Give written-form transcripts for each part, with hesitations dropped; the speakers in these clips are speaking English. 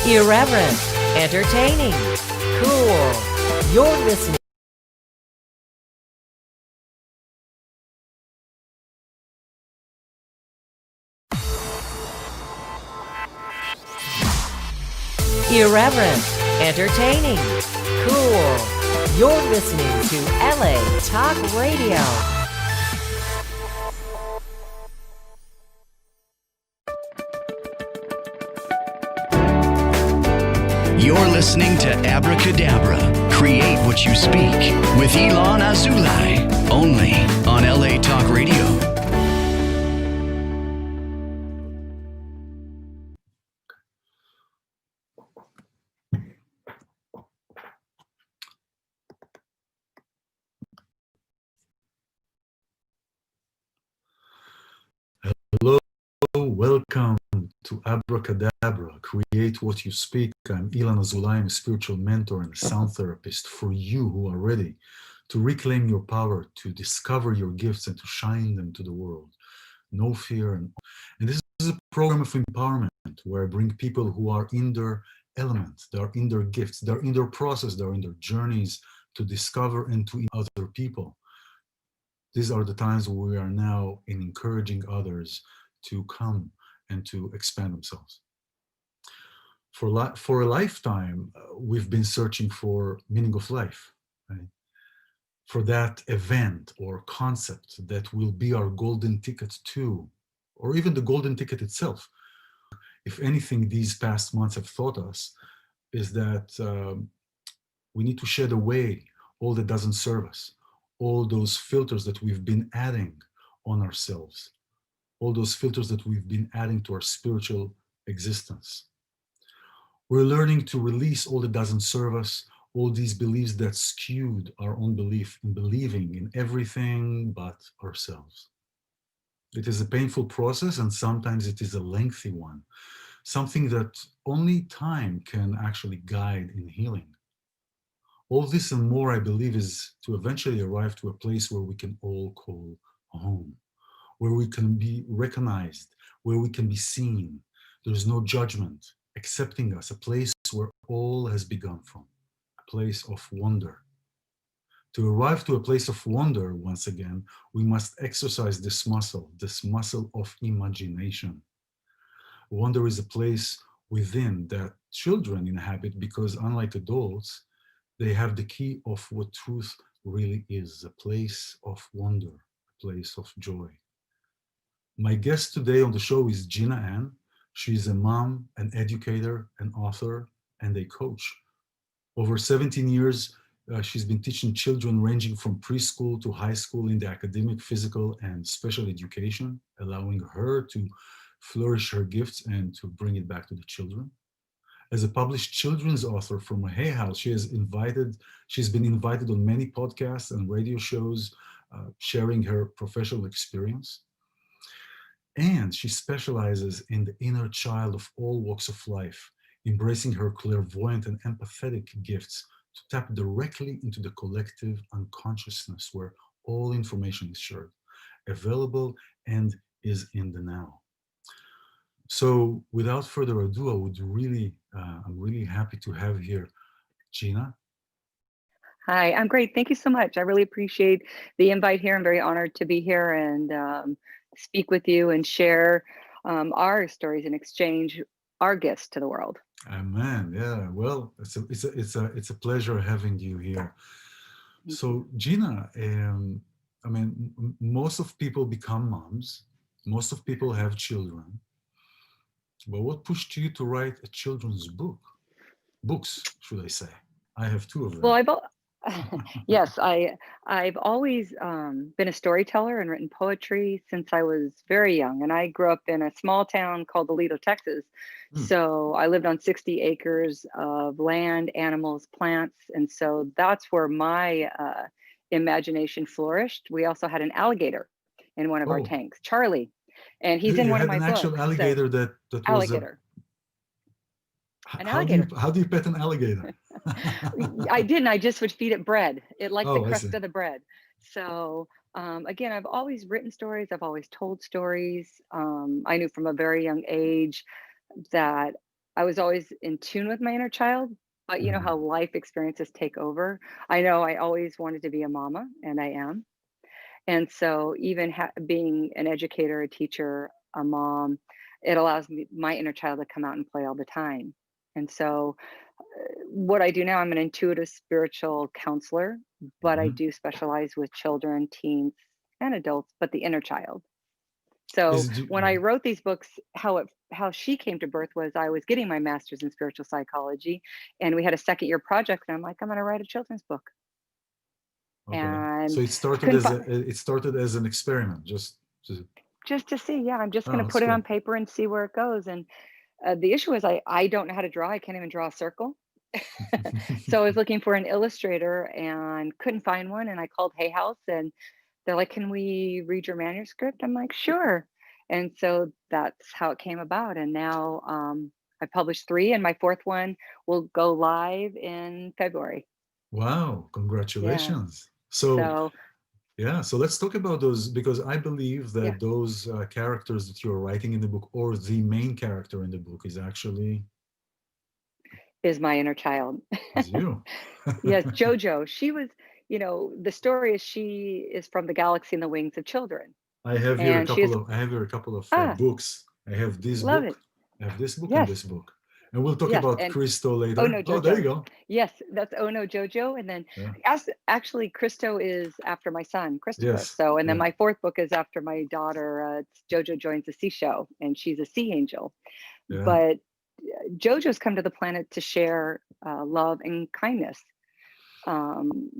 Irreverent, entertaining, cool. You're listening. Irreverent, entertaining, cool. You're listening to LA Talk Radio. You're listening to Abracadabra, Create What You Speak, with iLan Azoulai, only on LA Talk Radio. Hello, welcome to Abracadabra, Create What You Speak. I'm iLan Azoulai. I'm a spiritual mentor and a sound therapist for you who are ready to reclaim your power, to discover your gifts and to shine them to the world. No fear. And this is a program of empowerment where I bring people who are in their element, they are in their gifts, they're in their process, they're in their journeys to discover and to other people. These are the times where we are now in encouraging others to come and to expand themselves. For a lifetime, we've been searching for meaning of life, right? For that event or concept that will be our golden ticket to, or even the golden ticket itself. If anything, these past months have taught us is that we need to shed away all that doesn't serve us, all those filters that we've been adding on ourselves, all those filters that we've been adding to our spiritual existence. We're learning to release all that doesn't serve us, all these beliefs that skewed our own belief in believing in everything but ourselves. It is a painful process, and sometimes it is a lengthy one, something that only time can actually guide in healing. All this and more, I believe, is to eventually arrive to a place where we can all call home, where we can be recognized, where we can be seen. There's no judgment, accepting us, a place where all has begun from, a place of wonder. To arrive to a place of wonder, once again, we must exercise this muscle of imagination. Wonder is a place within that children inhabit because, unlike adults, they have the key of what truth really is, a place of wonder, a place of joy. My guest today on the show is Gina Ann. She's a mom, an educator, an author, and a coach. Over 17 years, she's been teaching children ranging from preschool to high school in the academic, physical, and special education, allowing her to flourish her gifts and to bring it back to the children. As a published children's author from Hay House, she's been invited on many podcasts and radio shows, sharing her professional experience. And she specializes in the inner child of all walks of life, embracing her clairvoyant and empathetic gifts to tap directly into the collective unconsciousness where all information is shared, available, and is in the now. So without further ado, I'm really happy to have here Gina. Hi, I'm great. Thank you so much. I really appreciate the invite here. I'm very honored to be here and speak with you and share our stories and exchange our gifts to the world. Amen. Yeah. Well, it's a pleasure having you here. So Gina, most of people become moms. Most of people have children. But what pushed you to write a children's book? Books, should I say? I have two of them. Well, yes, I've always been a storyteller and written poetry since I was very young. And I grew up in a small town called Aledo, Texas. So I lived on 60 acres of land, animals, plants. And so that's where my imagination flourished. We also had an alligator in one of our tanks, Charlie. And he's in one of my books. You had an actual alligator that was alligator. How do you pet an alligator? I didn't. I just would feed it bread. It liked the crust of the bread. So again, I've always written stories. I've always told stories. I knew from a very young age that I was always in tune with my inner child, but you know how life experiences take over. I know I always wanted to be a mama, and I am. And so even being an educator, a teacher, a mom, it allows me my inner child to come out and play all the time. And so what I do now, I'm an intuitive spiritual counselor, but I Mhm. do specialize with children, teens, and adults, but the inner child. So when I Yeah. wrote these books, how she came to birth was I was getting my master's in spiritual psychology, and we had a second year project, and I'm like, I'm going to write a children's book, Okay. So and it started couldn't as find, it started as an experiment, just to see. Yeah, I'm just going oh, to that's put it on cool. paper and see where it goes. And the issue is I don't know how to draw. I can't even draw a circle. So I was looking for an illustrator and couldn't find one. And I called Hay House, and they're like, "Can we read your manuscript?" I'm like, "Sure." And so that's how it came about. And now I published three, and my fourth one will go live in February. Wow, Yeah. congratulations. So, So yeah, so let's talk about those because I believe yeah, that those characters that you're writing in the book, or the main character in the book, is actually is my inner child. is you. Yes, JoJo. She was, the story is she is from the galaxy in the wings of children. And she is, I have here a couple of ah, books. I have this love book, it. I have this book, and Yes, this book, and we'll talk yes. about And Christo Oh later. no, Oh, there you Jojo. go. Yes, that's Oh no, Jojo. And then Yeah. actually Christo is after my son, Christopher. Yes. So, and then Yeah. my fourth book is after my daughter. It's Jojo joins the sea show, and she's a sea angel. Yeah. But Jojo's come to the planet to share love and kindness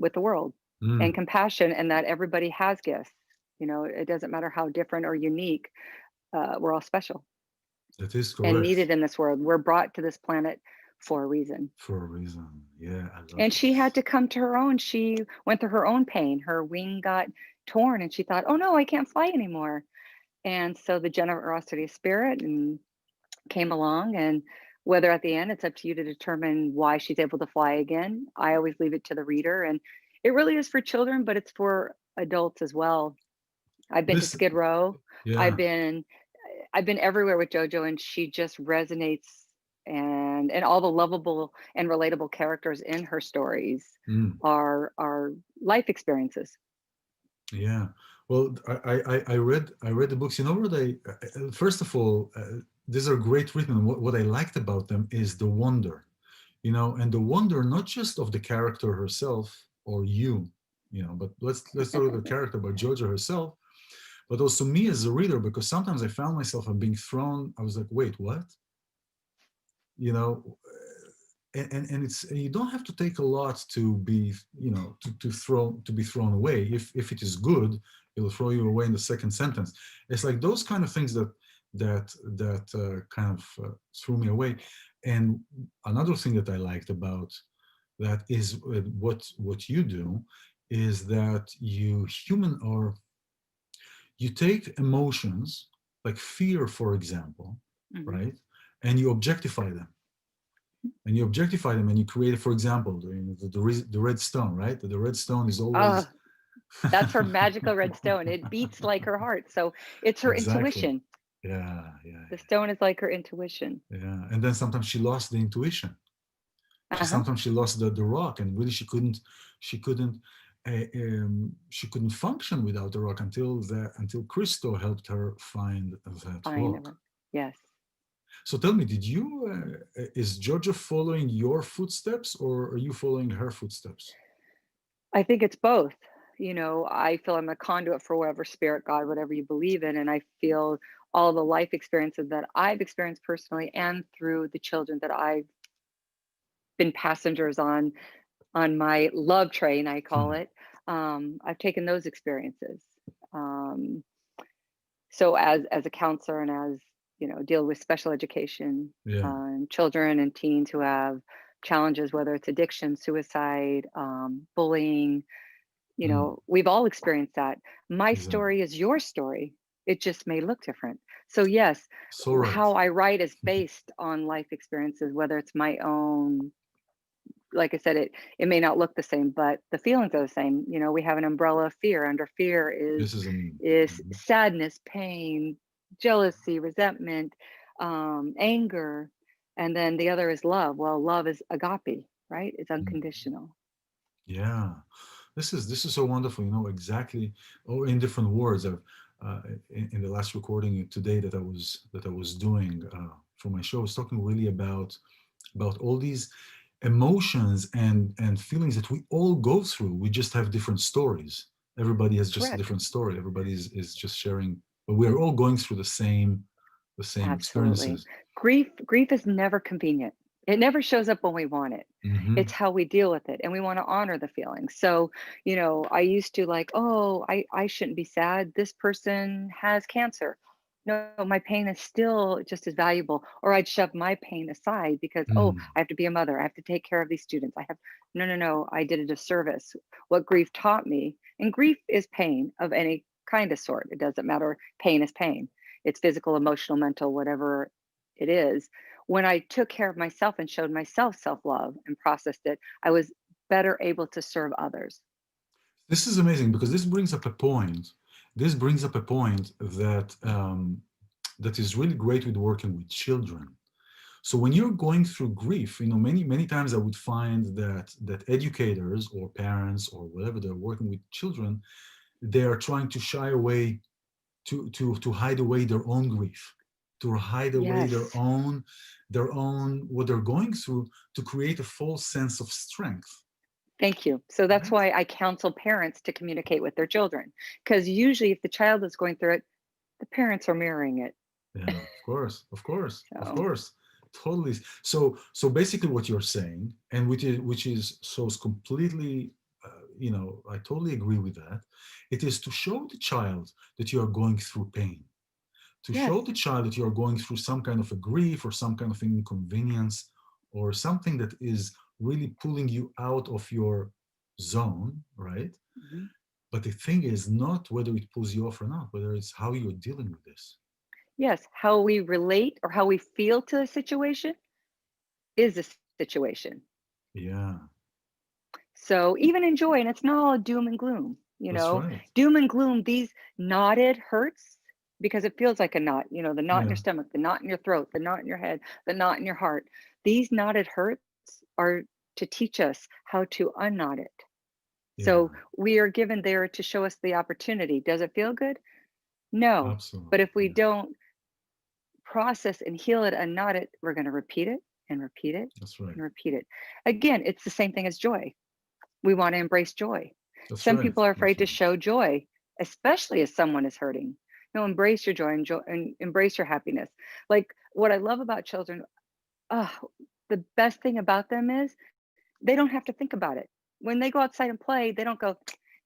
with the world, and Mm, compassion, and that everybody has gifts. It doesn't matter how different or unique. We're all special that is and correct needed in this world. We're brought to this planet for a reason. for a reason. Yeah, I love And she had this. to come to her own. She went through her own pain. Her wing got torn, and she thought, "Oh no, I can't fly anymore." And so the generosity of spirit and came along, and whether at the end it's up to you to determine why she's able to fly again. I always leave it to the reader, and it really is for children, but it's for adults as well. I've been to This, Skid Row. I've yeah. been I've been everywhere with JoJo, and she just resonates, and all the lovable and relatable characters in her stories Mm. are life experiences. Yeah. Well, I read the books. You know what first of all, these are great written. What I liked about them is the wonder, and the wonder not just of the character herself or but let's talk about the character about Jojo herself, but also me as a reader, because sometimes I found myself being thrown. I was like, wait, what? You know, and it's and you don't have to take a lot to be to be thrown away. If it is good, it'll throw you away in the second sentence. It's like those kind of things that kind of threw me away. And another thing that I liked about that is what you do is that you human or you take emotions like fear, for example, Mhm. right, and you objectify them, and you create, for example, the red stone, right? The red stone is Oh, always that's her magical red stone. It beats like her heart. So it's her exactly. intuition. Yeah, yeah, The stone is like her intuition. yeah. And then sometimes she lost the intuition. Uh-huh. Sometimes she lost the rock, and really she couldn't she couldn't function without the rock until Christo helped her find that Fine. rock. Yes. So tell me, did you is Georgia following your footsteps, or are you following her footsteps? I think it's both. I feel I'm a conduit for whatever spirit, God, whatever you believe in. And I feel all the life experiences that I've experienced personally and through the children that I've been passengers on my love train, I call Hmm. it. I've taken those experiences. Um, so as a counselor and as deal with special education Yeah. children and teens who have challenges, whether it's addiction, suicide, bullying. Hmm. We've all experienced that. My Exactly. story is your story. It just may look different. So yes, So right. how I write is based on life experiences, whether it's my own. Like I said, it may not look the same, but the feelings are the same. We have an umbrella of fear. Under fear This is is sadness, pain, jealousy, resentment, anger, And then the other is love. Well, love is agape, right? It's Mm. unconditional. Yeah, this is so wonderful. You know exactly, or in different words. In the last recording today that I was doing for my show, I was talking really about all these emotions and feelings that we all go through. We just have different stories. Everybody has just a Correct. different story. Everybody is just sharing, but we're all going through the same Absolutely. experiences. Grief is never convenient. It never shows up when we want it. It's Hmm. how we deal with it, and we want to honor the feelings. So, I used to like, oh, I shouldn't be sad. This person has cancer. No, my pain is still just as valuable. Or I'd shove my pain aside because, oh, Mm. I have to be a mother. I have to take care of these students. I have no, no, no. I did a disservice. What grief taught me, and grief is pain of any kind of sort. It doesn't matter. Pain is pain. It's physical, emotional, mental, whatever it is. When I took care of myself and showed myself self love and processed it, I was better able to serve others. This is amazing because this brings up a point. This brings up a point that is really great with working with children. So when you're going through grief, many times I would find that educators or parents or whatever they're working with children, they are trying to shy away, to hide away their own grief, to hide away their Yes. own their own what they're going through, to create a false sense of strength. Thank you. So that's Right? why I counsel parents to communicate with their children. Because usually, if the child is going through it, the parents are mirroring it. Yeah, of course, of course, of So, course. Totally. So basically what you're saying, and which is so is completely, I totally agree with that. It is to show the child that you are going through pain, to yes. show the child that you are going through some kind of a grief or some kind of inconvenience or something that is really pulling you out of your zone, right? Mhm. But the thing is not whether it pulls you off or not, whether it's how you're dealing with this. Yes. How we relate or how we feel to a situation is a situation. Yeah, So even in joy, and it's not all doom and gloom, that's right. doom and gloom, these knotted hurts because it feels like a knot, the knot in your Yeah, stomach, the knot in your throat, the knot in your head, the knot in your heart. These knotted hurts are to teach us how to unknot it. yeah, So we are given there to show us the opportunity. Does it feel good? No. But absolutely. if we Yeah, don't process and heal it and knot it, we're going to repeat it and repeat it that's right. and repeat it. Again, it's the same thing as joy. We want to embrace joy. That's Some right. people are That's afraid to right. show joy, especially if someone is hurting. No, embrace your joy and embrace your happiness. Like what I love about children, oh, the best thing about them is they don't have to think about it. When they go outside and play, they don't go,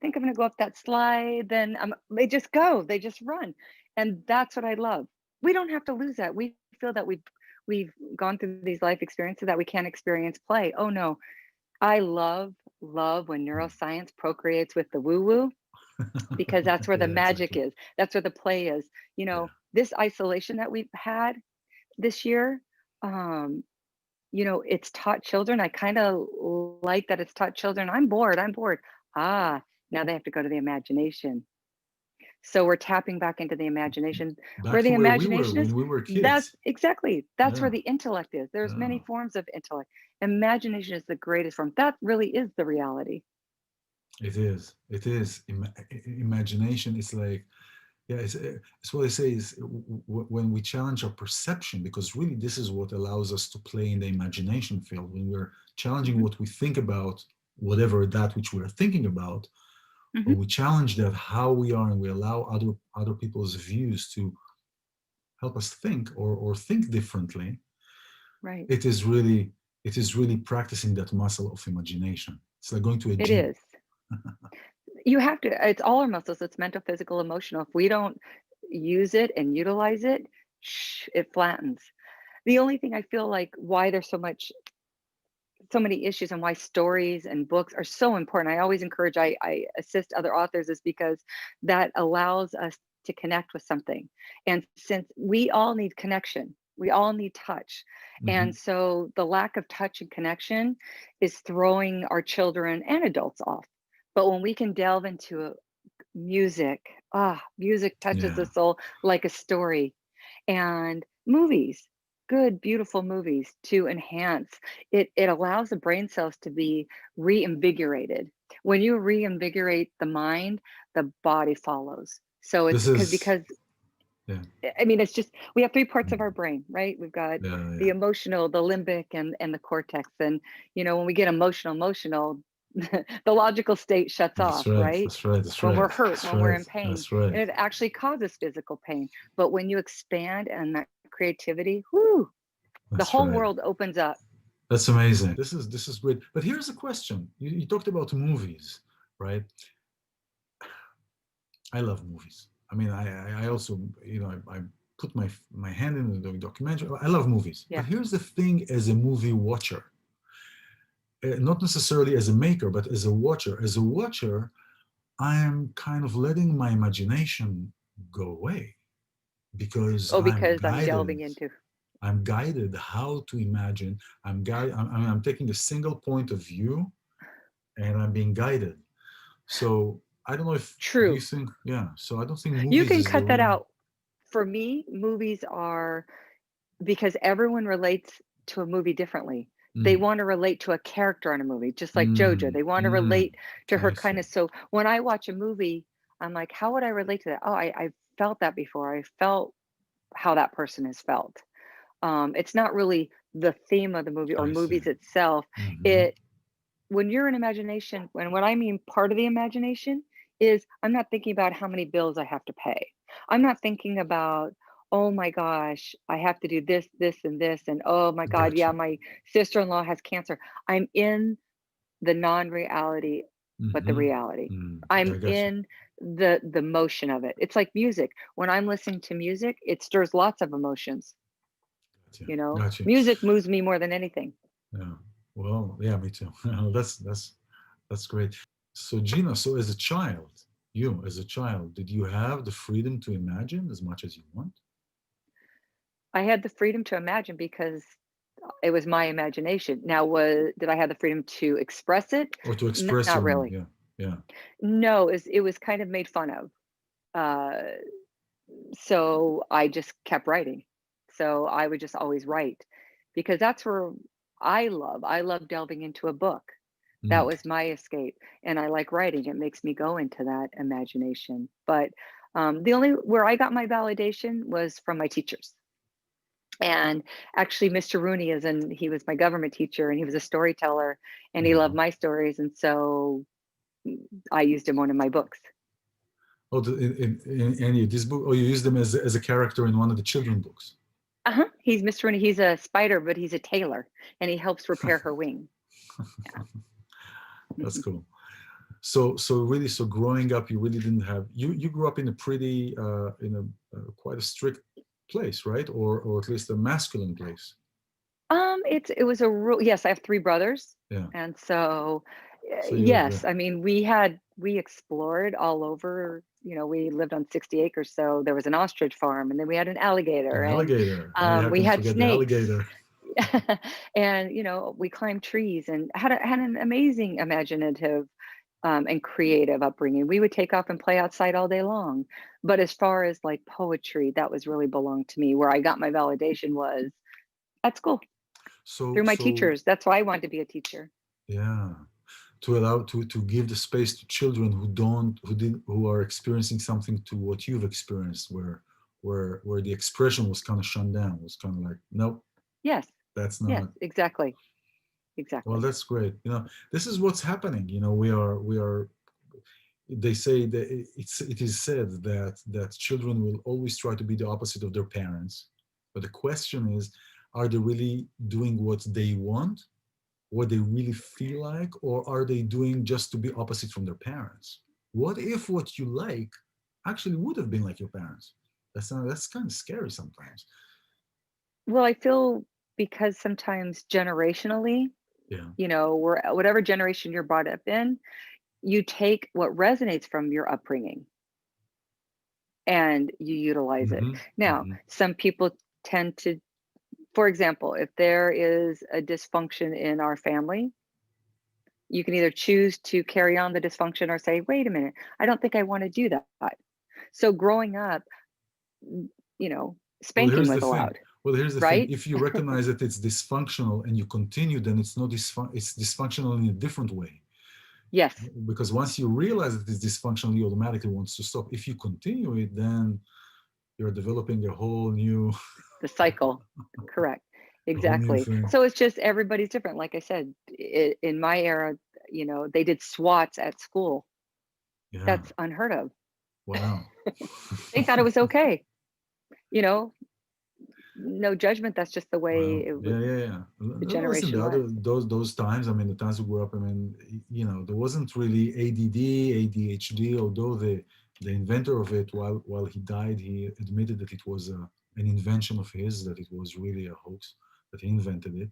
think I'm going to go up that slide. Then they just go, they just run. And that's what I love. We don't have to lose that. We feel that we've gone through these life experiences that we can't experience play. Oh no, I love when neuroscience procreates with the woo woo because that's where the Yeah, magic exactly. is. That's where the play is. Yeah, This isolation that we've had this year, um, it's taught children. I kind of like that it's taught children. I'm bored. I'm bored. Ah, now they have to go to the imagination. So we're tapping back into the imagination. Where back the to where we were imagination is, when we were that's kids. exactly that's where Yeah, the intellect is. There's yeah, many forms of intellect. Imagination is the greatest form. That really is the reality. it is. It is. Imagination is like, yeah, it's what I say is when we challenge our perception, because really this is what allows us to play in the imagination field. When we're challenging Mhm, what we think about, whatever that which we're thinking about, or mhm, we challenge that how we are, and we allow other people's views to help us think, or think differently. right. it is really it is really practicing that muscle of imagination. It's like going to a It gym. is. You have to, it's all our muscles. It's mental, physical, emotional. If we don't use it and utilize it, it flattens. The only thing I feel like why there's so many issues and why stories and books are so important. I always encourage, I assist other authors is because that allows us to connect with something. And since we all need connection, we all need touch. And Hmm. so the lack of touch and connection is throwing our children and adults off. But when we can delve into music, music touches the Yeah, soul like a story and movies, good, beautiful movies to enhance it allows the brain cells to be reinvigorated. When you reinvigorate the mind, the body follows. So it's This because is, because yeah, I mean, it's just we have three parts of mm, our brain, right? We've got yeah, the yeah. emotional, the limbic, and the cortex. And when we get emotional, the logical state shuts That's off, right. right? That's right. That's When right. we're hurt, That's when we're right. in pain, That's right. and it actually causes physical pain. But when you expand and that creativity, whoo, the That's whole right. world opens up. That's amazing. This is great. But here's a question. You talked about movies, right? I love movies. I mean, I also, I put my hand in the documentary. I love movies. But Yeah. here's the thing: as a movie watcher, not necessarily as a maker, but as a watcher. As a watcher, I am kind of letting my imagination go away because Oh, because I'm delving into. I'm guided how to imagine. I'm taking a single point of view, and I'm being guided. So I don't know if do you True. think yeah. So I don't think You movies can is the cut that real. out. For me, movies are because everyone relates to a movie differently. They Mm, want to relate to a character in a movie, just like JoJo. mm, They want to mm. relate to her I see. kindness. So when I watch a movie, I'm like, how would I relate to that? Oh, I felt that before. I felt how that person has felt. It's not really the theme of the movie or I see. movies itself. Hmm. It when you're in imagination, when what I mean part of the imagination is I'm not thinking about how many bills I have to pay. I'm not thinking about, oh my gosh, I have to do this, this, and this, and oh my God, yeah, Gotcha. my sister-in-law has cancer. I'm in the non-reality, but the Hmm. reality. Mm. I'm I gotcha. in the motion of it. It's like music. When I'm listening to music, it stirs lots of emotions, Gotcha. you know. Gotcha. Music moves me more than anything. Yeah. Well, yeah, me too. That's great. So Gina, so as a child, you as a child, did you have the freedom to imagine as much as you want? I had the freedom to imagine because it was my imagination. Now, was did I have the freedom to express it? Or to express Not your really. yeah, yeah. No, it was kind of made fun of. Uh, so I just kept writing. So I would just always write because that's where I love delving into a book. That Mm. was my escape, and I like writing. It makes me go into that imagination. But the only where I got my validation was from my teachers. And actually, Mr. Rooney he was my government teacher and he was a storyteller and he loved Yeah. my stories. And so I used him one of my books. Oh, in any of this book, oh, you use them as a character in one of the children books. Uh-huh. He's Mr. Rooney. He's a spider, but he's a tailor and he helps repair her wing. That's Yeah. cool. So really, so growing up, you really didn't have you grew up in a pretty in a quite a strict place, right? Or at least a masculine place. It was a real yes, I have 3 brothers. Yeah. And so So you have yes, I mean, we explored all over, we lived on 60 acres, so there was an ostrich farm and then we had an alligator an and alligator. How we can you had forget the snakes. alligator? And we climbed trees and had an amazing imaginative and creative upbringing. We would take off and play outside all day long. But as far as like poetry, that was really belonged to me. Where I got my validation was at school So through my so teachers. That's why I wanted to be a teacher. yeah, to allow to give the space to children who don't who are experiencing something to what you've experienced, where the expression was kind of shut down, was kind of like nope, Yes, that's yes, not. exactly, Well, exactly. that's great. This is what's happening. We are. They say that it is said that children will always try to be the opposite of their parents. But the question is, are they really doing what they want, what they really feel like, or are they doing just to be opposite from their parents? What if what you like actually would have been like your parents? That's kind of scary sometimes. Well, I feel because sometimes generationally, Yeah. whatever generation you're brought up in, you take what resonates from your upbringing and you utilize it. Hmm. Now, Hmm. some people tend to, for example, if there is a dysfunction in our family, you can either choose to carry on the dysfunction or say, wait a minute, I don't think I want to do that. So growing up, Well, spanking here's the was thing. allowed. Well, here's the thing. right? If you recognize that it's dysfunctional and you continue, then it's not it's dysfunctional in a different way. Yes, Because once you realize that it's dysfunctional, you automatically want to stop. If you continue it, then you're developing a whole new, the cycle. Correct. a whole new Exactly. thing. So it's just everybody's different. Like I said, in my era, they did SWATs at school. Yeah. That's unheard of. Wow. They thought it was okay. You know, no judgment. That's just the way Wow. Yeah, yeah, yeah. the Listen, generation the was. other those times. I mean, the times we grew up. I mean, there wasn't really ADD, ADHD. Although the inventor of it, while he died, he admitted that it was an invention of his, that it was really a hoax, that he invented it.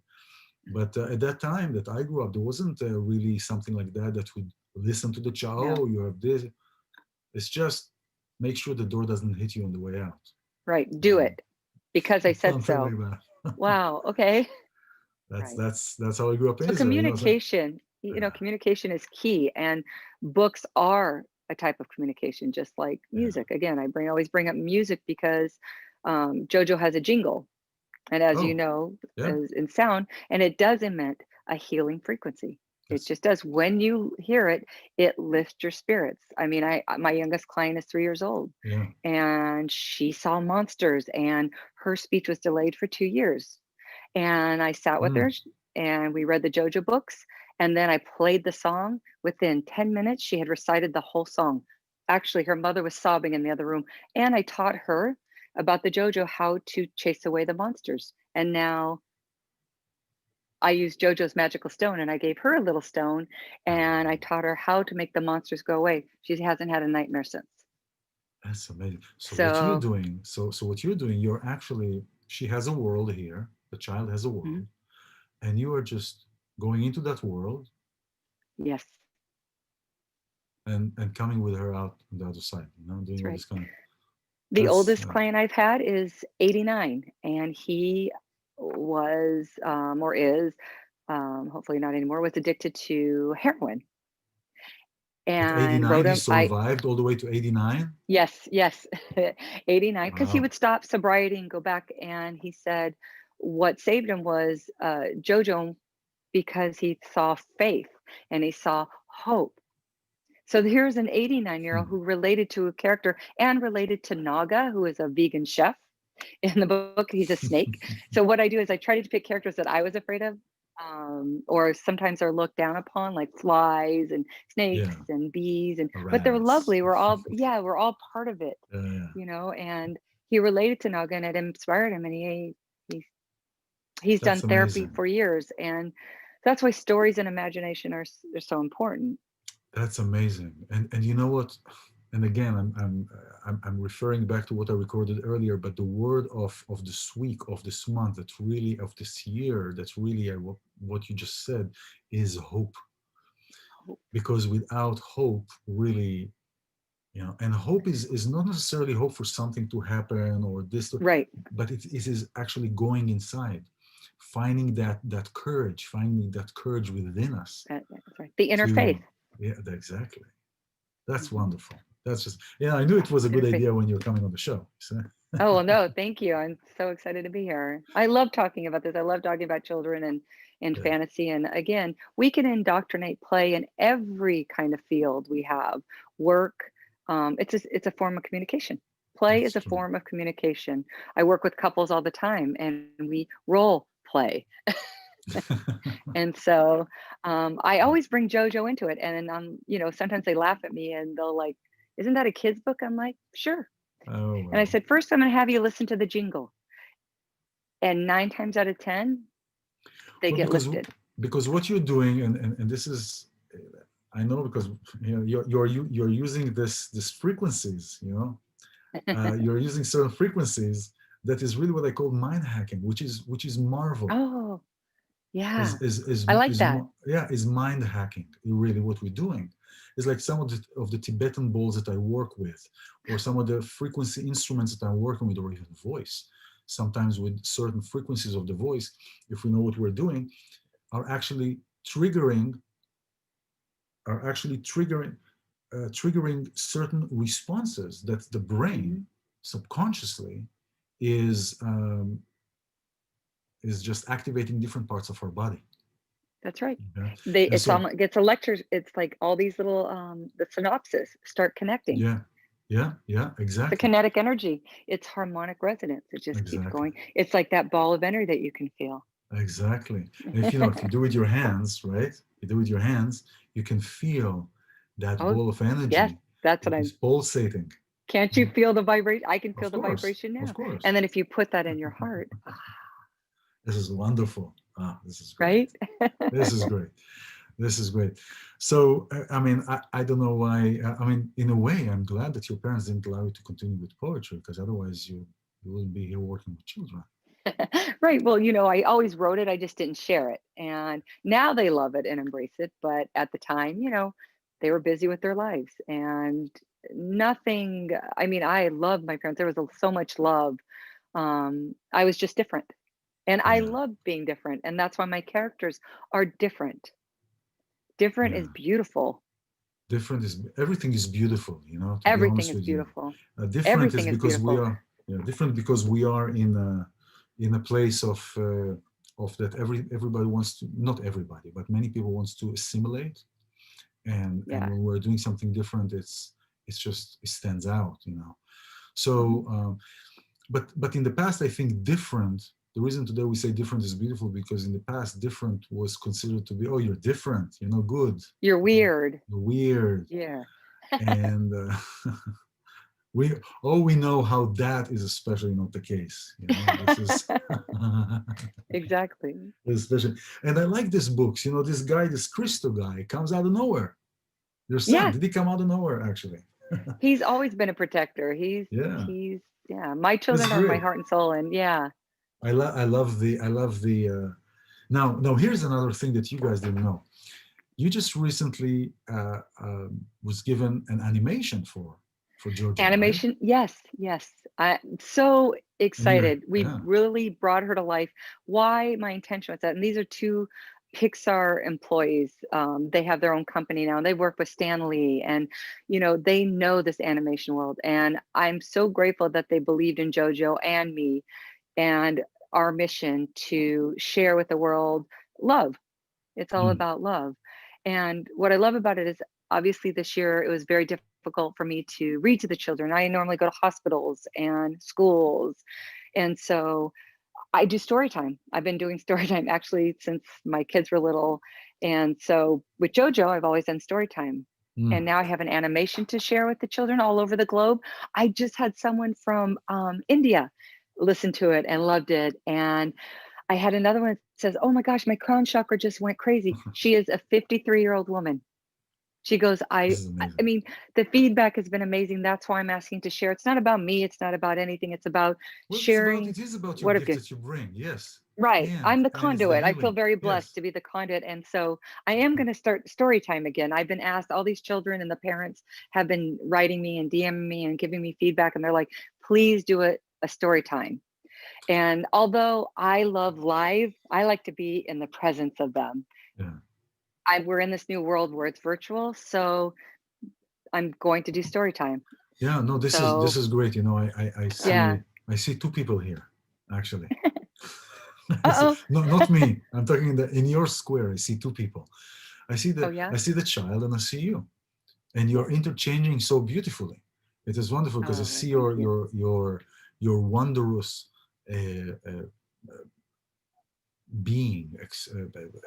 But at that time that I grew up, there wasn't really something like that that would listen to the child. No, Oh, you have this. It's just make sure the door doesn't hit you on the way out. right. Do Um, it because I said something so. like that. Wow. Okay. That's Right. that's that's how I grew up in So Israel. So, communication, communication is key, and books are a type of communication, just like yeah, music. Again, always bring up music because JoJo has a jingle, and as you oh, know, yeah, as in sound, and it does emit a healing frequency. It that's just does. When you hear it, it lifts your spirits. I mean, my youngest client is 3 years old, yeah. and she saw monsters, and her speech was delayed for 2 years. And I sat with her Mm. and we read the JoJo books. And then I played the song. Within 10 minutes, she had recited the whole song. Actually, her mother was sobbing in the other room. And I taught her about the JoJo, how to chase away the monsters. And now I used JoJo's magical stone and I gave her a little stone and I taught her how to make the monsters go away. She hasn't had a nightmare since. That's amazing. So what you're So, doing, so what you're doing, you're actually, she has a world here, the child has a mhm, world, and you are just going into that world yes, and coming with her out on the other side, doing that's all right. this kind of, The that's, oldest client I've had is 89, and he was, or is, hopefully not anymore, was addicted to heroin at and 89, wrote he him. I survived all the way to 89. Yes, yes, 89, because he Wow. would stop sobriety and go back, and he said what saved him was JoJo, because he saw faith and he saw hope. So here's an 89-year-old Hmm. who related to a character and related to Naga, who is a vegan chef. In the book, he's a snake. So what I do is I try to pick characters that I was afraid of, or sometimes are looked down upon, like flies and snakes Yeah, and bees, but they're rats. lovely. We're all part of it, Yeah, And he related to Naga, and it inspired him, and he's he's done that's therapy amazing. for years, and that's why stories and imagination are so important. That's amazing. And you know what? And again, I'm referring back to what I recorded earlier, but the word of this week, of this month, that really of this year, that's really what you just said is hope. Because without hope, really, and hope is not necessarily hope for something to happen or this, Right. but it is actually going inside, finding finding that courage within us That's right. The inner faith. to, yeah, exactly. That's Mhm. wonderful. That's just, yeah, I knew it was a good Interfaith. idea when you were coming on the show. So, Oh, well, no, thank you. I'm so excited to be here. I love talking about this. I love talking about children and yeah, fantasy. And again, we can indoctrinate play in every kind of field we have. Work. It's a form of communication. Play that's is a true. form of communication. I work with couples all the time, and we role play. And so I always bring JoJo into it. And sometimes they laugh at me and they'll like, "Isn't that a kid's book?" I'm like, "Sure." Oh, And I well. said, "First, I'm going to have you listen to the jingle." And 9 times out of 10, they Well, get lifted. because what you're doing, and this is, I know because you're using this frequencies, you're using certain frequencies that is really what I call mind hacking, which is marvel. Oh, is yeah. is is I like is that. yeah, is mind hacking. Really what we're doing is like some of the Tibetan bowls that I work with, or some of the frequency instruments that I'm working with, or even voice, sometimes with certain frequencies of the voice, if we know what we're doing, are actually triggering triggering certain responses that the brain Mhm. subconsciously is is just activating different parts of our body. That's right. Yeah. And It's so, almost gets a lecture. It's like all these little the synopsis start connecting. yeah, yeah, It's a exactly, kinetic energy. It's harmonic resonance. It just keeps exactly, going. It's like that ball of energy that you can feel. exactly. And if you do with your hands, right? You do with your hands, you can feel that Oh, ball of yes, energy that's what that is I'm. pulsating. Can't you Mm. feel the vibration? I can feel Of the course, vibration of now. And course. then if you put that in your heart, This is wonderful. This is great. right? This is great. This is great. So, I mean, I don't know why. I mean, in a way, I'm glad that your parents didn't allow you to continue with poetry, because otherwise you wouldn't be here working with children. Right. Well, I always wrote it. I just didn't share it. And now they love it and embrace it. But at the time, they were busy with their lives and nothing. I mean, I loved my parents. There was so much love. I was just different. And I Yeah, love being different. And that's why my characters are different. Different yeah. is beautiful. Different is everything is beautiful. To be Everything honest is with you, beautiful. different is Everything is because we beautiful. are different because we are in a place of that everybody wants to, not everybody, but many people wants to assimilate, and Yeah. when we're doing something different, it's just it stands out. So Mhm. but in the past, I think different, the reason today we say different is beautiful, because in the past different was considered to be, oh, you're different, you're no good, You're weird. you're weird. Yeah. And we know how that is especially not the case. This is Exactly. especially. And I like these books. This guy, this Christo guy, comes out of nowhere. Your son, Yeah. did he come out of nowhere, actually? He's always been a protector. Yeah, He's yeah, my that's children are my great. heart and soul, and yeah. I love the now here's another thing that you guys didn't know. You just recently was given an animation for JoJo, right? Animation, yes, yes. I'm so And you're, excited. We yeah. really brought her to life. Why my intention was that, and these are two Pixar employees. They have their own company now. They work with Stan Lee, and they know this animation world. And I'm so grateful that they believed in JoJo and me, and our mission to share with the world love. It's all Mm, about love. And what I love about it is obviously this year it was very difficult for me to read to the children. I normally go to hospitals and schools. And so I do story time. I've been doing story time actually since my kids were little. And so with JoJo, I've always done story time. And mm. now I have an animation to share with the children all over the globe. I just had someone from India listen to it and loved it. And I had another one that says, "Oh my gosh, my crown chakra just went crazy." She is a 53-year-old woman. She goes, This I is I amazing. mean, the feedback has been amazing. That's why I'm asking to share. It's not about me. It's not about anything. It's about Well, sharing it is about your what a gift gift. that you bring, yes, Right. and I'm the it's the conduit. I feel healing, very blessed yes. to be the conduit. And so I am going to start story time again. I've been asked, all these children and the parents have been writing me and DMing me and giving me feedback. And they're like, please do a story time. And although I love live, I like to be in the presence of them. Yeah, We're in this new world where it's virtual, so I'm going to do story time. yeah. No, this So is great. I yeah. see two people here, actually. Uh-oh. No, not me. I'm talking in your square. I see two people. Oh yeah. I see the child, and I see you, and you're interchanging so beautifully. It is wonderful because I Oh, see thank your you. wondrous uh, uh,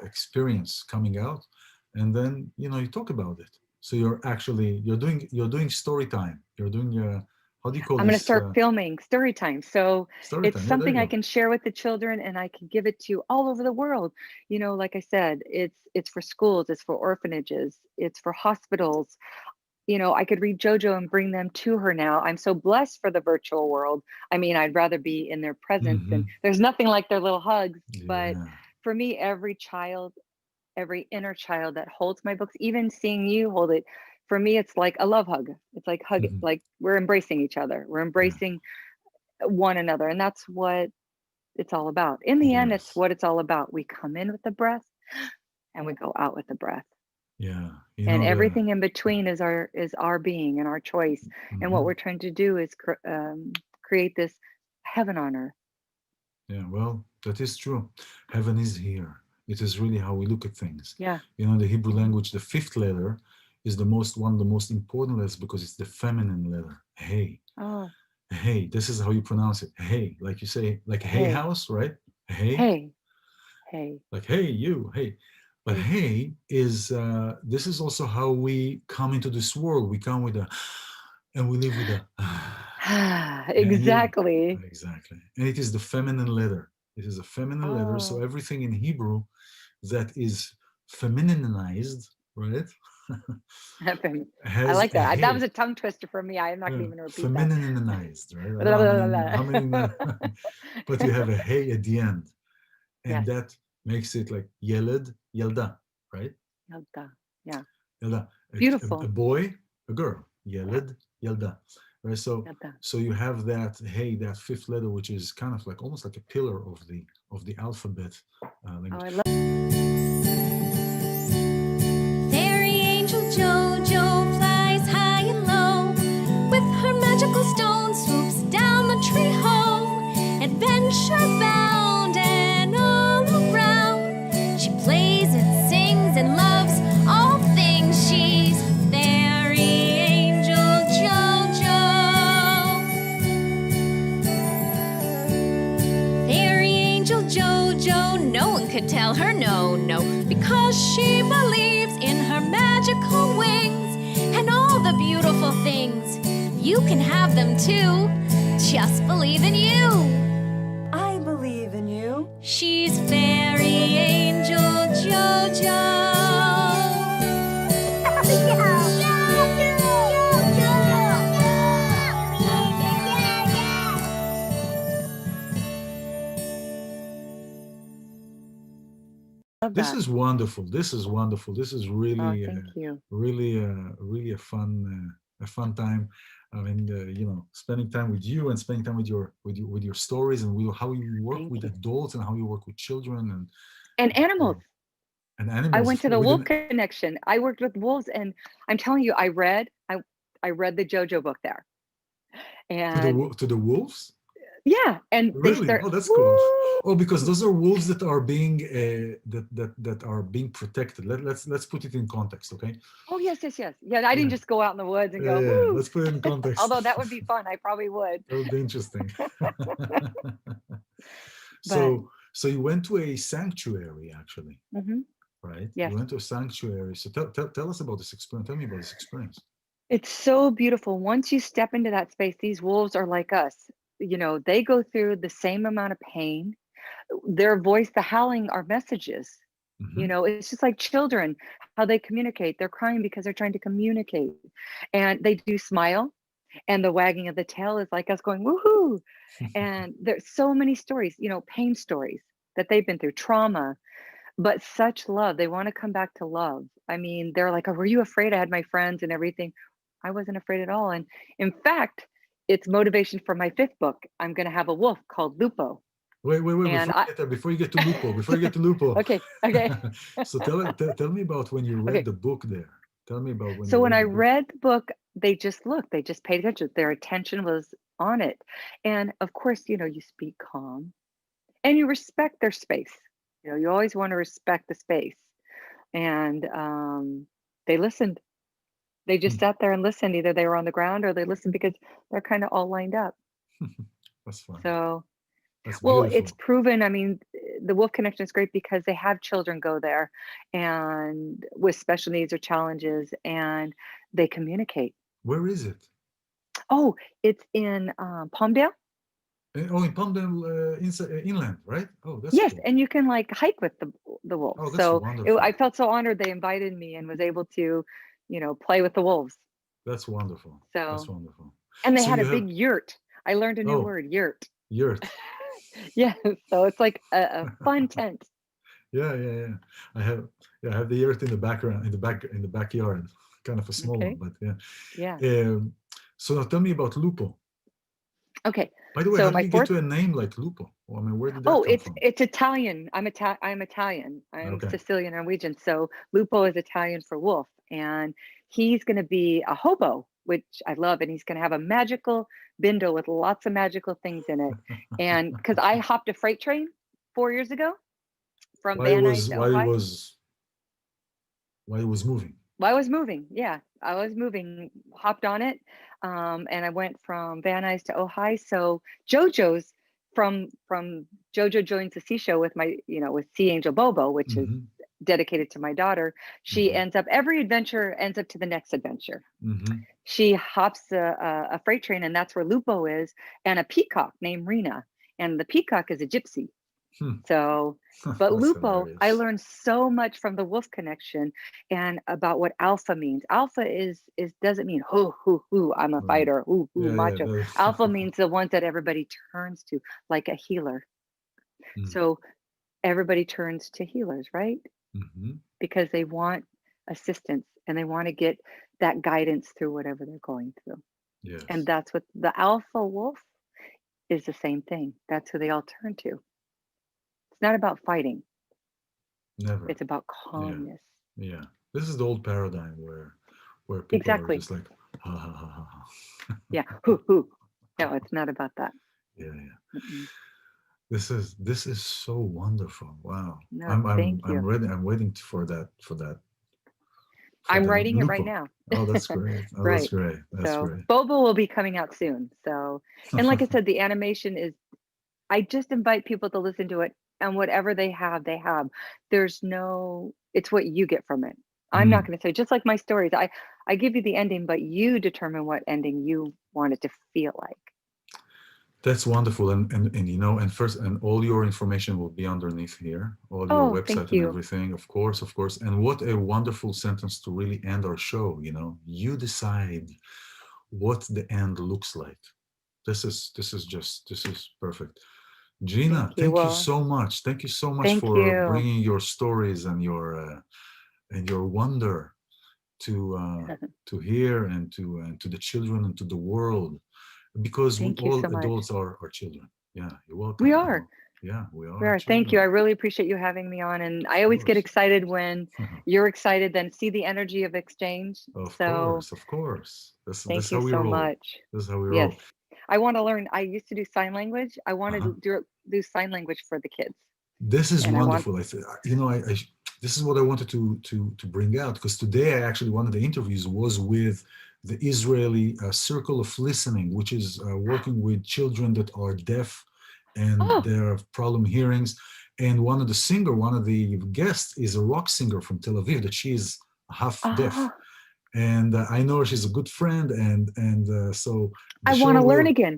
experience coming out, and then you talk about it. So you're doing story time. You're doing how do you call I'm going to this, start filming story time. So story it's time? Yeah, there something you I go. can share with the children and I can give it to all over the world. Like I said, it's for schools, it's for orphanages, it's for hospitals. I could read JoJo and bring them to her now. I'm so blessed for the virtual world. I mean, I'd rather be in their presence, and Hmm. there's nothing like their little hugs. But Yeah. for me, every inner child that holds my books, even seeing you hold it, for me, it's like a love hug. It's like hug, Hmm. like we're embracing each other. We're Yeah. embracing one another. And that's what it's all about. In the end, it's Yes. what it's all about. We come in with the breath and we go out with the breath. Yeah. And The. everything in between is our being and our choice. And what Hmm. we're trying to do is create this heaven on earth. Yeah. Well, That is true. Heaven is here. It is really how we look at things. Yeah. You know, in the Hebrew language, the fifth letter is one of the most important letters because it's the feminine letter. Hey. Oh, Hey. This is how you pronounce it. Hey. Like you say, like hey hey, house, right? Hey. hey, hey, Like hey you. Hey. But hey. hey is this is also how we come into this world. We come with a and we live with a and you Exactly. exactly. And it is the feminine letter. It is a feminine letter. So Oh, everything in Hebrew that is femininized, right? I Has like a that. That was hey. a tongue twister for me. I'm not Yeah, going to even repeat that. femininized, right? I don't Blah, know blah, blah, how many, blah. but you have a hey at the end, and Yes. that makes it like yeled, yelda, right? Yalta. Yeah. Yelda, a Beautiful. boy, a girl, yeled, yelda, right? Yalta. So you have that hey, that fifth letter, which is kind of like almost like a pillar of the alphabet Oh, language. I love. Fairy angel Jojo flies high and low. With her magical stone swoops down the tree home. Adventure bound and all around. She plays and sings and loves all things. She's fairy angel Jojo. Fairy angel Jojo, no one could tell her no, because she believes in her magical wings and all the beautiful things. You can have them too. Just believe in you. I believe in you. She's fairy angel Jojo. Love This that. is wonderful. This is wonderful. This is Oh, really, thank you. really a fun time. I mean, spending time with you and spending time with your stories and how you work Thank with you. adults and how you work with children And animals. and I animals went to the with Wolf Connection. I worked with wolves, and I'm telling you, I read the JoJo book there, and to the wolves. yeah, and they Really? start. Oh, that's cool. Woo! Oh, because those are wolves that are being that are being protected. Let's put it in context, okay? Oh yes, yes, yes. Yeah, I Yeah, didn't just go out in the woods and go yeah. woo. Let's put it in context. Although that would be fun, I probably would. That would be interesting. But So you went to a sanctuary, actually, mhm, right? You yes, went to a sanctuary. So tell us about this experience. Tell me about this experience. it's so beautiful. Once you step into that space, these wolves are like us. They go through the same amount of pain. Their voice, the howling, are messages. Hmm. It's just like children, how they communicate. They're crying because they're trying to communicate. And they do smile. And the wagging of the tail is like us going, woohoo. And there's so many stories, pain stories that they've been through, trauma, but such love. They want to come back to love. I mean, they're like, oh, were you afraid? I had my friends and everything. I wasn't afraid at all. And in fact, it's motivation for my fifth book. I'm going to have a wolf called Lupo. Wait. And Before you get to Lupo, okay, okay, so tell me about when you read okay. the book there. Tell me about when you So when read I the book. read the book, they just looked, they just paid attention. Their attention was on it. And of course, you speak calm and you respect their space. You always want to respect the space. And they listened. They just Hmm. sat there and listened. Either they were on the ground or they listened because they're kind of all lined up. That's fun. So, That's well, it's beautiful. proven. I mean, the Wolf Connection is great because they have children go there and with special needs or challenges and they communicate. Where is it? Oh, it's in Palmdale. Oh, in Palmdale, inland, right? Oh, that's Yes, cool. and you can like hike with the wolves. Oh, that's So I wonderful. felt so honored they invited me and was able to, play with the wolves. That's wonderful. That's So, wonderful. and they So had you a have big yurt. I learned a new oh, word, yurt. yurt. Yes, so it's like a fun tent. Yeah. I have I have the yurt in the background, in the backyard. Kind of a small one, Okay. but yeah. Yeah. Um, so now tell me about Lupo. Okay. By the way, So how did my you get fourth. to a name like Lupo? Well, I mean, where did that Oh, come it's from? it's Italian. I'm Italian. I'm Okay. Sicilian Norwegian. So Lupo is Italian for wolf, and he's going to be a hobo, which I love, and he's going to have a magical bindle with lots of magical things in it. And because I hopped a freight train, 4 years ago from Why it Van Nuys was to why it Ojai. was why it was moving. Well, I was moving. Yeah, I was moving, hopped on it. And I went from Van Nuys to Ojai. So JoJo's from JoJo Joins the Sea Show with my, with Sea Angel Bobo, which is Hmm. dedicated to my daughter. She Hmm. ends up, every adventure ends up to the next adventure. Hmm. She hops a freight train, and that's where Lupo is, and a peacock named Rena. And the peacock is a gypsy. Hmm. So, but That's Lupo, I hilarious. learned so much from the wolf connection and about what alpha means. Alpha is doesn't mean hoo, I'm a Right. fighter, hoo, Yeah, yeah. macho. Alpha means the ones that everybody turns to, like a healer. So everybody turns to healers, right? Mm-hmm. Because they want assistance and they want to get that guidance through whatever they're going through. And Yes. that's what the alpha wolf is, the same thing. That's who they all turn to. It's not about fighting. Never. It's about Yeah. calmness. Yeah. This is the old paradigm where people are Exactly. just like ha ha ha ha ha. Yeah. Hoo. No, it's not about that. Yeah, yeah. Mm-mm. This is so wonderful. Wow. No, I'm thank I'm you. ready. I'm waiting for I'm the writing it right Lupo. now. Oh, that's great. Oh, that's Right. great. That's So great. Bobo will be coming out soon. So, and like I said, the animation is, I just invite people to listen to it, and whatever they have, they have. There's no, it's what you get from it. I'm not Mm. going to say, just like my stories, I give you the ending, but you determine what ending you want it to feel like. That's wonderful. And first, and all your information will be underneath here, all your Oh, website thank and you. everything, of course, of course. And what a wonderful sentence to really end our show. You decide what the end looks like. This is perfect. Thank Gina, you. thank you Well, so much. Thank you so much thank for you. bringing your stories and your wonder to hear and to the children and to the world, because we Thank you all so much. adults are children. Yeah, you're We welcome. are. Yeah, we We are are. Thank you. I children. really appreciate you having me on. And I Of always get course. excited when you're excited, then see the energy of exchange. Of So course, of course. This is thank how you we so roll. much. This is how we Yes. roll. I want to learn. I used to do sign language. I want Uh-huh. to do sign language for the kids. This is And I want, wonderful. This is what I wanted to bring out, because today one of the interviews was with the Israeli Circle of Listening, which is working with children that are deaf and oh, they have problem hearings. And one of the guests is a rock singer from Tel Aviv that she is half deaf. oh, And I know she's a good friend, and so the I show want to learn will. again.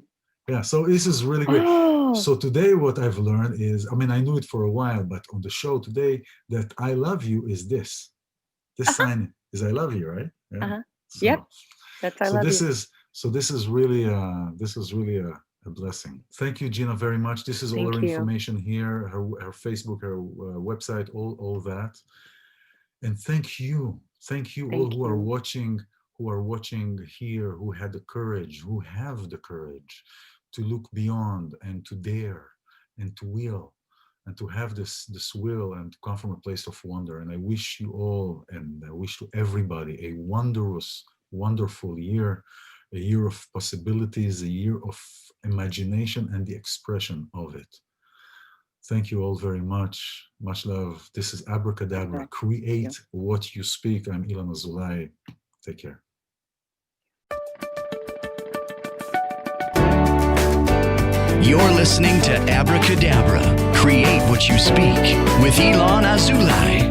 Yeah, so this is really great. Oh, So today what I've learned is, I mean, I knew it for a while, but on the show today, that I love you is this. This uh-huh, sign is I love you, right? Yeah. uh-huh. Yep. So That's I so love this you. is so this is really a blessing. Thank you, Gina, very much. This is all her Thank you. information here, her Facebook, her website, all that. And thank you all Thank you. who are watching here, who had the courage, who have the courage to look beyond and to dare and to will and to have this will and to come from a place of wonder. And I wish you all, and I wish to everybody, a wonderful year, a year of possibilities, a year of imagination and the expression of it. Thank you all very much. Much love. This is Abracadabra. Okay. Create Yeah. what you speak. I'm iLan Azoulai. Take care. You're listening to Abracadabra. Create what you speak with iLan Azoulai.